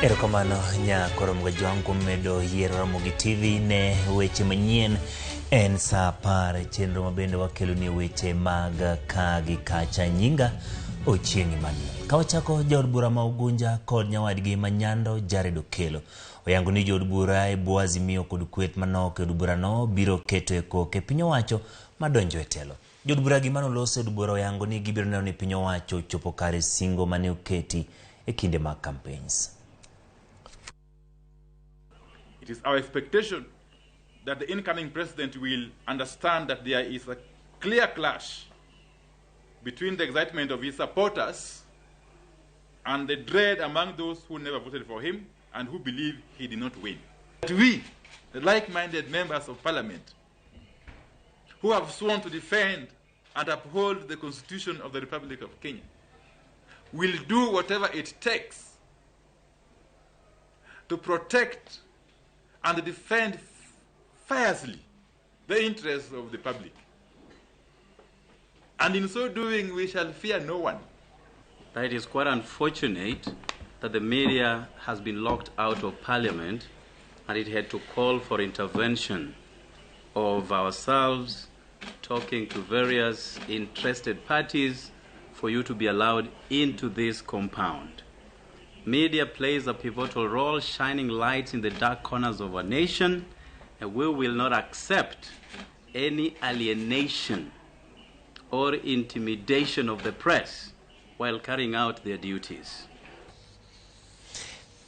Erokamano nya koromo jwangu medo yiero Ramogi TV ne weche manyien en saa par chenro mabende wakelo ni weche mag ka gi kacha nyinga Ochieng' Manyien. Kawachako jaod bura ma Ugunja kod nyawadgi Manyando Jared Okelo. Oyango ni jaod bura e bwo azimio kod kwet manok od bura no biro keto e koke piny owacho madonjo e telo. Jaod bura gi manoloso od bura oyango ni gibiro neno ni piny owacho chopo kare singo mane oketi e kinde mag campaigns. It is our expectation that the incoming president will understand that there is a clear clash between the excitement of his supporters and the dread among those who never voted for him and who believe he did not win. But we, the like-minded members of parliament, who have sworn to defend and uphold the Constitution of the Republic of Kenya, will do whatever it takes to protect and defend fiercely the interests of the public. And in so doing, we shall fear no one. It is quite unfortunate that the media has been locked out of Parliament and it had to call for intervention of ourselves, talking to various interested parties for you to be allowed into this compound. Media plays a pivotal role, shining lights in the dark corners of our nation, and we will not accept any alienation or intimidation of the press while carrying out their duties.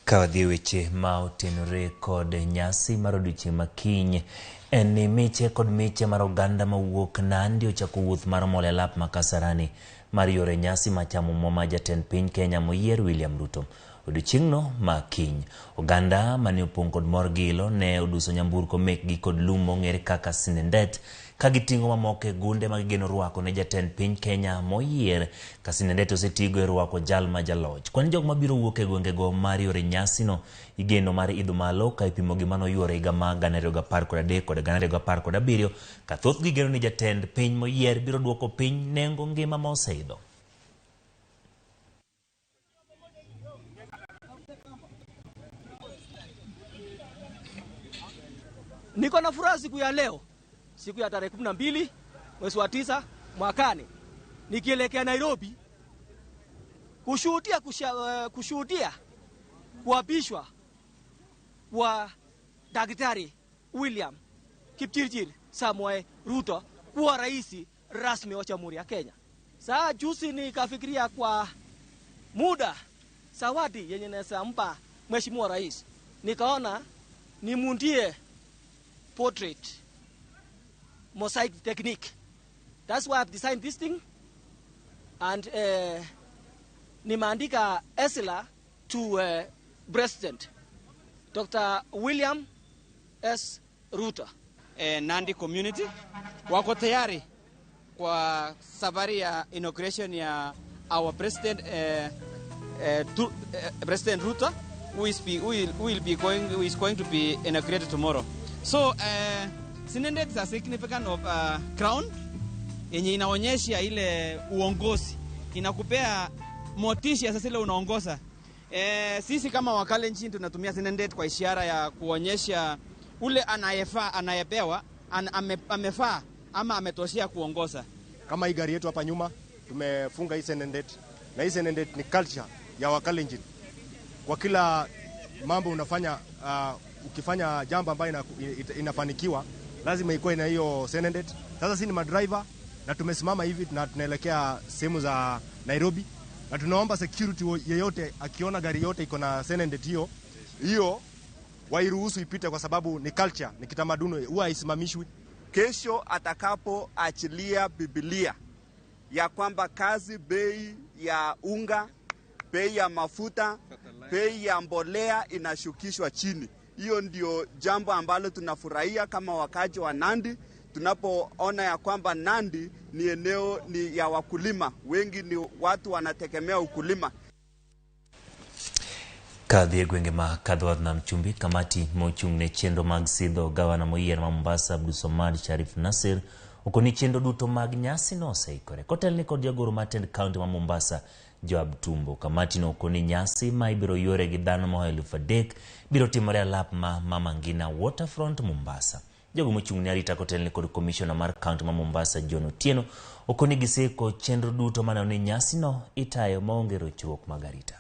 Kawadhi weche ma otenore kod nyasi mar odiochieng' makiny en ni miche kod miche mar oganda mawuok Nandi ochako wuoth mar mole lap ma Kasarani mar yore nyasi machamo moma jatend piny Kenya moyier William Ruto. Odiochieng'no makiny oganda mane opong' kod mor gilo ne oduso nyamburko mekgi kod lum mong'ere kaka Sinendet ka giting'o mamoko e gunde magigeno rwako ne jatend piny Kenya moyier ka Sinendet osetigo e rwako jal ma jaloch. Kwan jok mabiro wuok e gwengego mar yore nyasi no igeno mar idho malo ka ipimo gi mano yuore higa ma 2013 kod 2017 ka thoth gigeno ni jatend piny moyier biro duoko piny nengo ngima ma oseidho. Niko na furaha siku ya leo, siku ya tarehe 12 mwezi wa 9 mwakani, nikielekea Nairobi kushuhudia kuapishwa kwa Daktari William Kipchirchir Samoei Ruto kuwa rais rasmi wa Jamhuri ya Kenya. Saa juzi nikafikiria kwa muda zawadi yenye naweza mpa Mheshimiwa Rais, nikaona nimundie portrait mosaic technique. That's why I've designed this thing, and nimeandika Esila to President Dr. William S. Ruto. Nandi community wako tayari kwa safari ya inauguration ya our president President Ruto, who is going to be inaugurated tomorrow. So Sinendet is a significant of crown yenye inaonyesha ile uongozi, inakupea motisha sasa ile unaongoza. Sisi kama wakale nchini tunatumia Sinendet kwa ishara ya kuonyesha ule anayefaa, anayepewa amefaa ama ametoshea kuongoza. Kama hii gari yetu hapa nyuma tumefunga hii Sinendet, na hii Sinendet ni culture ya wakale nchini. Kwa kila mambo unafanya ukifanya jambo ambayo inafanikiwa lazima ikuwe na hiyo Sinendet. Sasa sisi ni madriver na tumesimama hivi na tunaelekea sehemu za Nairobi, na tunaomba security yeyote akiona gari yote iko na Sinendet hiyo wairuhusu ipite, kwa sababu ni culture, ni kitamaduni, huwa haisimamishwi. Kesho atakapoachilia Biblia ya kwamba kazi, bei ya unga, bei ya mafuta, bei ya mbolea inashukishwa chini. Hiyo ndio jambo ambalo tunafurahia kama wakaji wa Nandi, tunapoona ya kwamba Nandi ni eneo ni ya wakulima, wengi ni watu wanategemea ukulima. Kadhi gwenge ma kadhwad na mchumbi kamati mochung ne chenro mag sidho gavana moyier ma Mombasa Abdulsomad Sharif Nasir okoni chenro duto mag nyasi no oseikore. Kotel ni kod jagoro matend kaunti ma Mombasa Joab Tumbo. Kamati no koni nyasi ma ibiro yore gi dhano ma 3,000 biro timore alap ma Mama Ngina Waterfront Mombasa. Jogo mochung' ne arita kotelne kod commissioner mar county ma Mombasa John Otieno okoni giseko chenro duto mana ni nyasi no itayo maonge rochruok mag arita.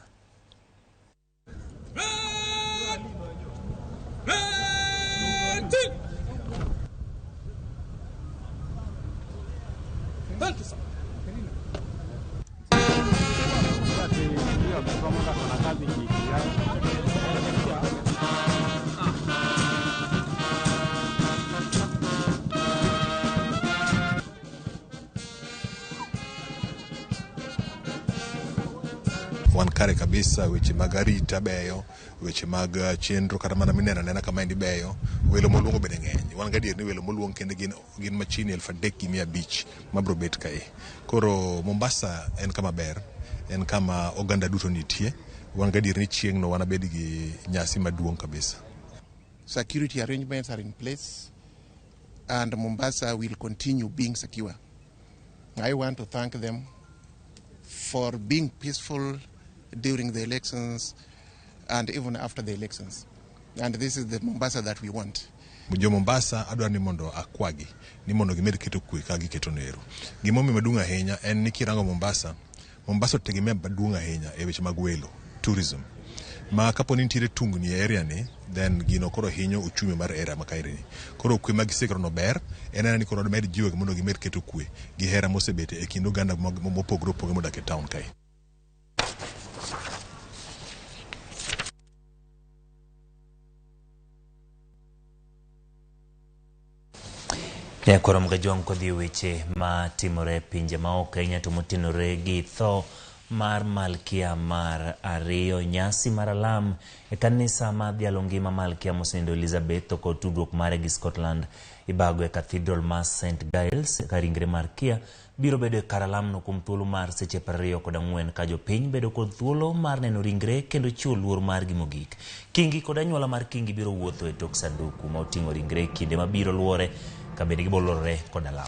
Wan kare kabisa, weche mag arita beyo, weche mag chenro kata mana mineno nena kama endi beyo, welo moluongo bende ng'eny. Wan gadier ni welo moluong kende gin machini 3,500 mabro bet kae. Koro Mombasa en kama ber, en kama oganda duto nitie. Wan gadier ni chieng' no wan abed gi nyasi maduong' kabisa. Security arrangements are in place and Mombasa will continue being secure. I want to thank them for being peaceful during the elections and even after the elections. And this is the Mombasa that we want. Jo Mombasa adwa ni mondo akwagi ni mondo gimed keto kwe ka giketo nero. Gimomi maduong' ahinya en ni kirango Mombasa otegemea maduong' ahinya e weche mag welo, tourism. Ma kapo ni nitiere tungni e area ni, then gino koro hinyo uchumi mar area makairi ni. Koro kwe magisekro no ber, enana ni koro med jiwe mondo gimed keto kwe gi hera mosebete e kind oganda mopogore opogore modak e town kae. Koro mgajong kodhi weche ma timore pinje maoko Kenya to motenore gi tho mar Malkia mar ariyo. Nyasi mar alam e kanisa ma dhialo ngima Malkia Mosenindo Elizabeth kod tudruok mare gi Scotland ibago e Cathedral mar St Giles ka ringre Malkia biro bedo e kar alam no kuom thuolo mar seche 24 ka jopiny bedo kod thuolo mar neno ringre kendo chiwo luor mar gi mogik. Kingi kod anyuola mar Kingi biro wuotho e tok sanduku ma oting'o ringre kinde ma biro luore ka bende gibolore kod alam.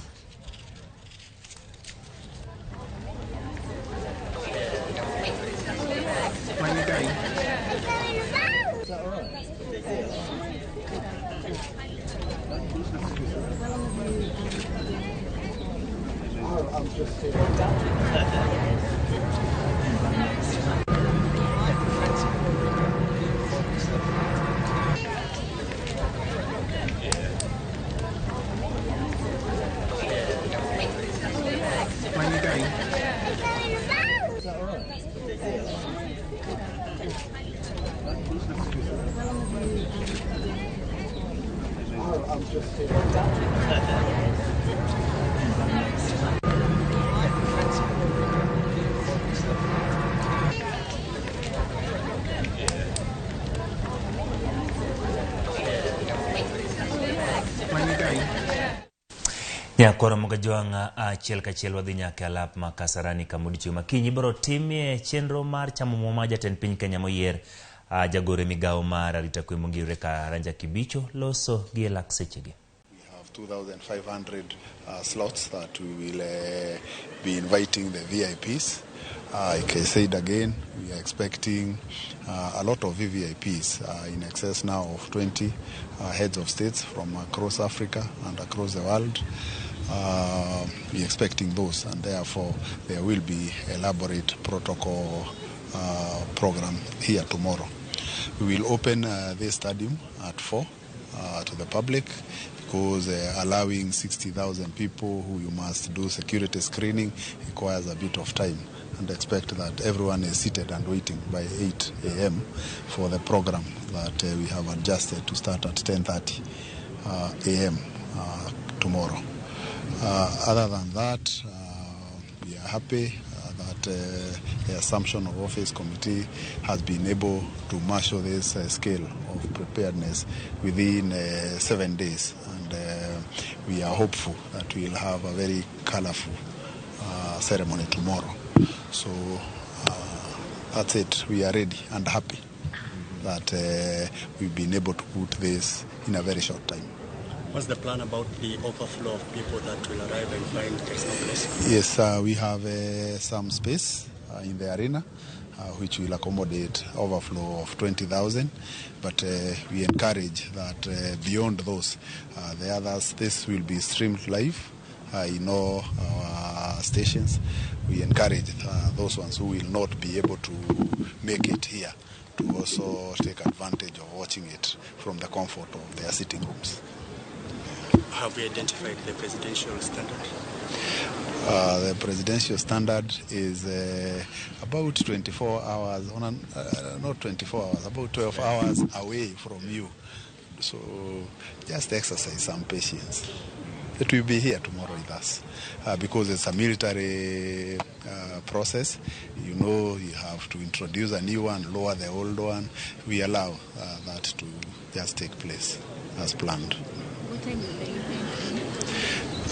Koro mgajwang' achiel kachiel wadhi nyaka alap ma Kasarani kamodichieng' makinyi biro timie chenro mar chamo muma jatend piny Kenya moyier jagore migawo mar arita kwe mongirore Karanja Kibicho loso gi lak sechegi. We have 2,500 slots that we will be inviting the VIPs. Like I said again, we are expecting a lot of VVIPs in excess now of 20 heads of states from across Africa and across the world. We are expecting those, and therefore there will be elaborate protocol program here tomorrow. We will open this stadium at 4 to the public because allowing 60,000 people who you must do security screening requires a bit of time, and expect that everyone is seated and waiting by 8 a.m. for the program that we have adjusted to start at 10:30 a.m. Tomorrow. Other than that, we are happy that the Assumption of Office Committee has been able to marshal this scale of preparedness within 7 days, and we are hopeful that we will have a very colorful ceremony tomorrow. So that's it. We are ready and happy that we've been able to put this in a very short time. What's the plan about the overflow of people that will arrive and find there's no place? Yes, we have some space in the arena, which will accommodate overflow of 20,000. But we encourage that beyond those, the others, this will be streamed live in all our stations. We encourage those ones who will not be able to make it here to also take advantage of watching it from the comfort of their sitting rooms. Have we identified the presidential standard? The presidential standard is about 24 hours, not 24 hours, about 12 hours away from you. So just exercise some patience. It will be here tomorrow with us because it's a military process. You know, you have to introduce a new one, lower the old one. We allow that to just take place as planned. What time will they be?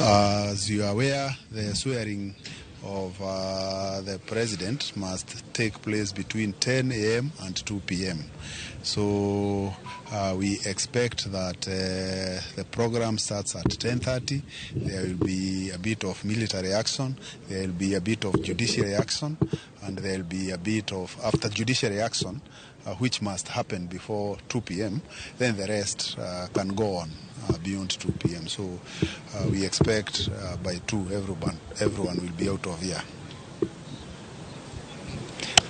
As you are aware, the swearing of the president must take place between 10 a.m. and 2 p.m. So we expect that the program starts at 10:30. There will be a bit of military action, there will be a bit of judiciary action, and there will be a bit of after judiciary action, which must happen before 2 p.m. Then the rest can go on beyond 2 p.m. So we expect by 2 everyone will be out of here.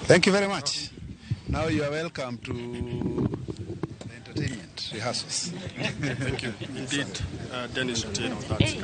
Thank you very much. Now you are welcome to the entertainment rehearsals. Thank you. Indeed, Dennis Otieno, that's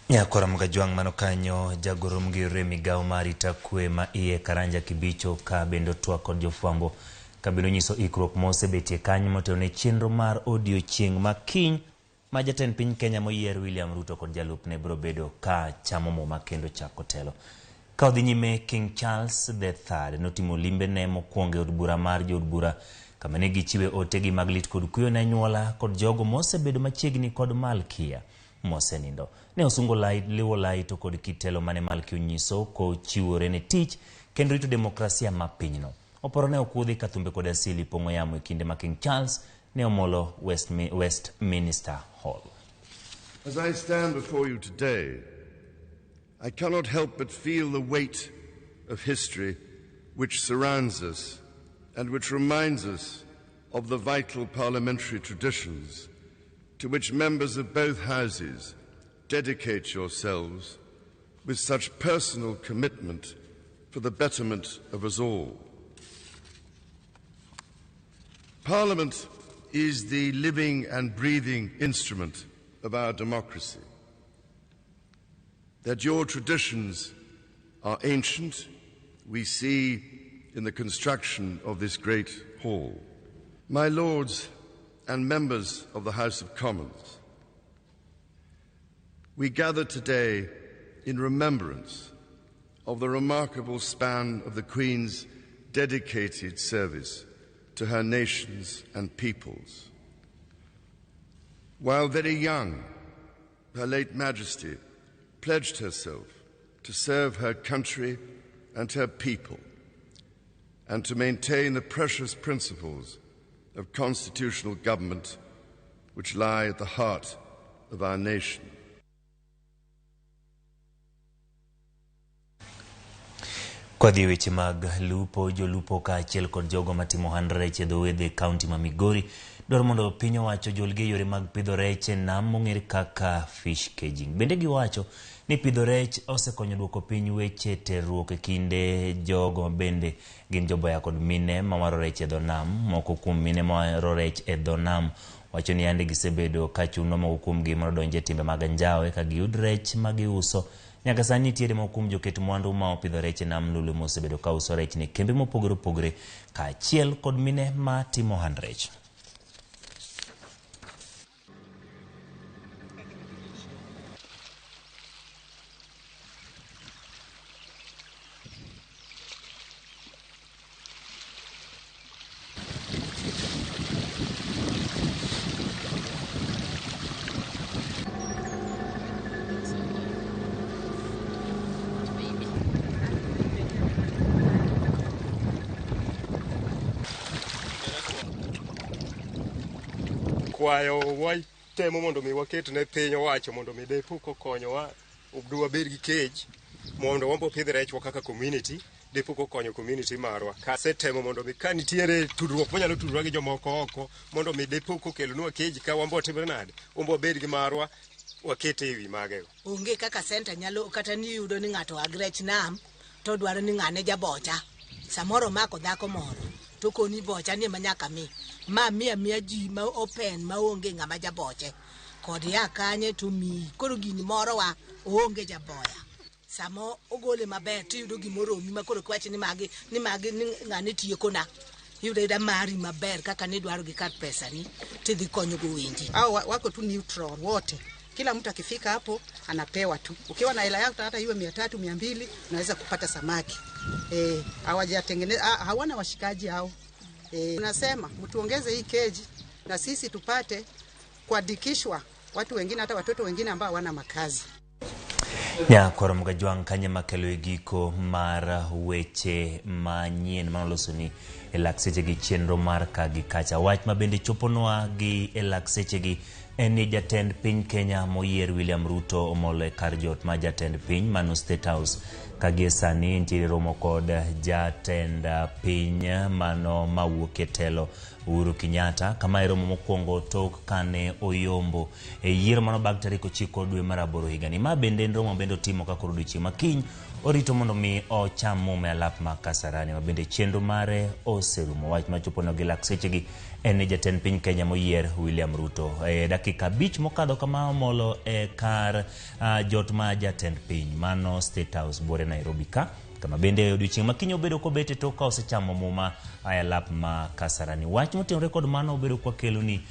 Yakora mgajwang manokanyo jagoro mgire migao marita kwe ma iye Karanja Kibicho ka bendo twa kod jofwambo ka bendo nyiso ikruok mose betie kanyo motone chenro mar audio chieng makiny ma jatend piny Kenya moyier William Ruto kod jalupne bro bedo ka chamo muma kendo chako telo. Ka odhi nyime King Charles III notimo limbe ne mokwongo od bura mar jood bura kama ne gichiwe otegi mag lit kod kuyo ne anyuola kod jogo mose bedo machiegni kod Malkia mose nindo. Ne osungo liwo lai to kod kitelo mane Malkia nyiso ko chiwore ne tich kendo rito demokrasia ma pinyno. Oporo ne okuodhi ka thumbe kod asili pong'o yamo e kinde ma King Charles ne omolo Westminster Hall. As I stand before you today, I cannot help but feel the weight of history which surrounds us and which reminds us of the vital parliamentary traditions to which members of both houses dedicate yourselves with such personal commitment for the betterment of us all. Parliament is the living and breathing instrument of our democracy. That your traditions are ancient, we see in the construction of this great hall. My lords and members of the House of Commons, we gather today in remembrance of the remarkable span of the Queen's dedicated service to her nations and peoples. While very young, Her late Majesty pledged herself to serve her country and her people and to maintain the precious principles of constitutional government which lie at the heart of our nation. Kodhi weche mag lupo, jolupo ka achiel kod jogo matimo hand rech e dho wedhe kaunti ma Migori dwaro mondo piny owacho jolgi yore mag pidho rech e nam mong'ere kaka fish caging. Bende giwacho ni pidho rech osekonyo duoko piny weche terruok e kinde jogo bende gin joboya kod mine mawaro rech e dho nam. Moko kuom mine mawaro rech e dho nam wacho ni ande gisebedo ka chuno moko kuom gi mondo donje timbe mag anjawe ka giyud rech ma giuso. Nyaka sani nitiere moko kuom joket mwandu ma opidho rech e nam lulu mosebedo ka uso rech ne kembe mopogore opogore ka achiel kod mine ma timo hand rech. kwayo wai temo mondo mi waket ne piny owacho mondo mi depo kokonyowa obduwa bed gi cage mondo wambo pidh rechwa kaka community depo kokonyo community marwa kasetemo mondo mi ka nitiere tudruok manyalo tudruok gi jomoko oko mondo mi depo kokelonwa cage ka wambo timre nade wambo bed gi marwa wakete ewi mage onge kaka center nyalo kata ni yudo ni ng'ato agrech nam to dwaro ni ng'ane jabocha samoro mako dhako moro to koni bocha ni manyaka ma mia ji ma open ma onge ng'ama jaboche kod ya kanye to mi koro gini moro wa onge jaboya samo ogole maber to yudo gimoro mi makoro kwachi ni magi ni ng'ane tieko na yudo da mari maber kaka ni dwaro gi kar pesa ni tidhi konyo go wendi au wako tu neutral wote. Kila mtu akifika hapo anapewa tu. Ukiwa na hela yako hata iwe 300 200 unaweza kupata samaki. Hawajatengeneza hawana washikaji hao. Tunasema mtuongeze hii keji na sisi tupate kuandikishwa watu wengine hata watoto wengine ambao hawana makazi. Ya korom ga jwang kanye makelo giko mar weche manyien manoloso ni elakseche gi chenro mar ka gi kacha wach mabende choponwa gi elakseche gi eni jatend piny Kenya moyier William Ruto omole kar jot ma jatend piny mano State House kagi sani ntiere romo kod jatend piny mano mawuok e telo Uhuru Kenyatta kama romo mokwongo tok kane oyombo e yiero mano bag tarik 9 dwe mar 8 higani ma bende romo bende timo ka koro odiochieng' makiny orito mondo mi ocham muma alap ma Kasarani ma bende chenro mare oserumo wach machopono gi lakseche gi en jatend piny Kenya moyier William Ruto dakika 5 mokadho kama molo kar jot ma jatend piny mano State House bore Nairobi ka kama bende odiochieng' makiny obedo kobete to ka osechamo muma alap ma Kasarani wach motenore kod mano obedo kwa kelo ni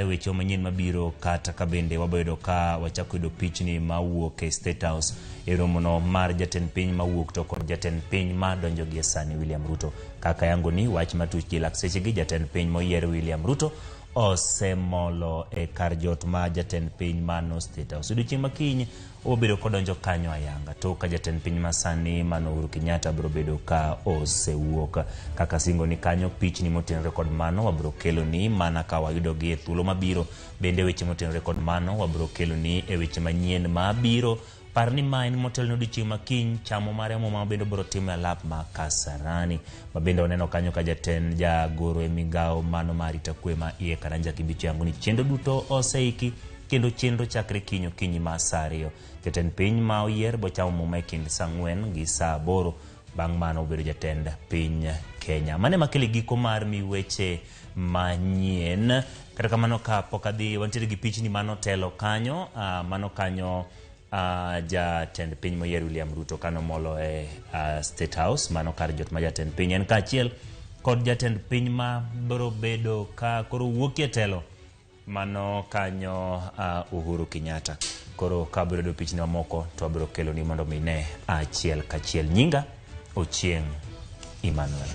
weche manyien mabiro kata ka bende wabedo ka wachako yudo pichni mawuok e State House e romono mar jatend piny mawuok to kod jatend piny ma donjo gi sani William Ruto kaka yango ni wach matuch gi lakseche gi jatend piny moyier William Ruto osemolo e kar jot ma jatend piny mano State House odiochieng' makiny obedo kodonjo kanyo ayanga to ka jatend piny masani mano Uhuru Kenyatta biro bedo ka osewuok kaka singo ni kanyo pichni motenore kod mano wabiro kelo ni mana ka wayudo gi e thuolo mabiro bende weche motenore kod mano wabiro kelo ni e weche manyien mabiro parni ma en motel no dichieng' makiny chamo mare mo bendo biro timo alap ma Kasarani ma bende oneno kanyo ka jatend jagoro e migao mano marita kwe ma iye Karanja Kibicho yango ni chenro duto oseiki kendo chenro chakre kinyi ma saa 2 jatend piny ma oyier bo chamo muma e kind saa 4 gi saa 8 bang' mano obedo jatend piny Kenya mane makele giko mar mi weche manyien kata kamano ka pokadhi wantiere gi pichni mano telo kanyo mano kanyo jatend piny moyier William Ruto kano molo e State House mano kar jot ma jatend piny en kaachiel kod jatend piny ma biro bedo ka koro wuok e telo mano kanyo Uhuru Kenyatta koro ka biro do pichni mamoko to biro kelo ni mondo mine achiel kachiel nyinga Ochieng' Emmanuel.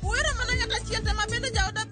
Uwera mana ngata chiete mabende jaoda